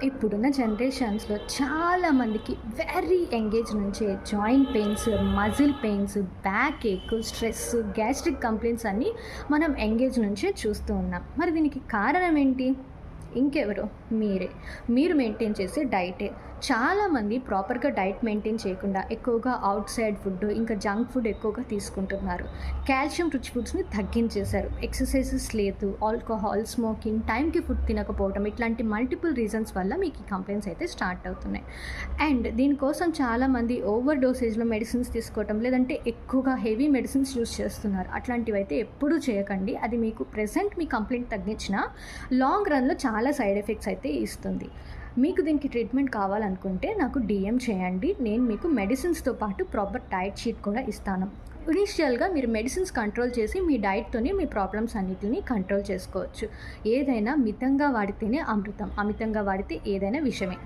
ఇప్పుడున్న జనరేషన్స్‌లో చాలామందికి వెరీ యంగ్ నుంచే joint pains, muscle pains, backache, stress, gastric complaints అన్నీ మనం యంగ్ నుంచే చూస్తూ ఉన్నాం. మరి దీనికి కారణం ఏంటి? ఇంకెవరు? మీరే. మీరు మెయింటైన్ చేసే డైటే. చాలామంది ప్రాపర్‌గా డైట్ మెయింటైన్ చేయకుండా ఎక్కువగా ఔట్ సైడ్ ఫుడ్, ఇంకా జంక్ ఫుడ్ ఎక్కువగా తీసుకుంటున్నారు. కాల్షియం రిచ్ ఫుడ్స్‌ని తగ్గించేశారు. ఎక్సర్‌సైజెస్ లేదు, ఆల్కహాల్, స్మోకింగ్, టైంకి ఫుడ్ తినకపోవడం ఇట్లాంటి మల్టిపుల్ రీజన్స్ వల్ల మీకు ఈ కంప్లెయింట్స్ అయితే స్టార్ట్ అవుతున్నాయి. అండ్ దీనికోసం చాలామంది ఓవర్ డోసేజ్‌లో మెడిసిన్స్ తీసుకోవటం, లేదంటే ఎక్కువగా హెవీ మెడిసిన్స్ యూజ్ చేస్తున్నారు. అట్లాంటివైతే ఎప్పుడూ చేయకండి. అది మీకు ప్రెజెంట్ మీ కంప్లెయింట్ తగ్గించినా లాంగ్ రన్‌లో చాలా సైడ్ ఎఫెక్ట్స్ అయితే ఇస్తుంది. మీకు దీనికి ట్రీట్మెంట్ కావాలనుకుంటే నాకు డీఎం చేయండి. నేను మీకు మెడిసిన్స్‌తో పాటు ప్రాపర్ డైట్ షీట్ కూడా ఇస్తాను. ఇనీషియల్‌గా మీరు మెడిసిన్స్ కంట్రోల్ చేసి మీ డైట్‌తోనే మీ ప్రాబ్లమ్స్ అన్నిటిని కంట్రోల్ చేసుకోవచ్చు. ఏదైనా మితంగా వాడితేనే అమృతం. అమితంగా వాడితే ఏదైనా విషమే.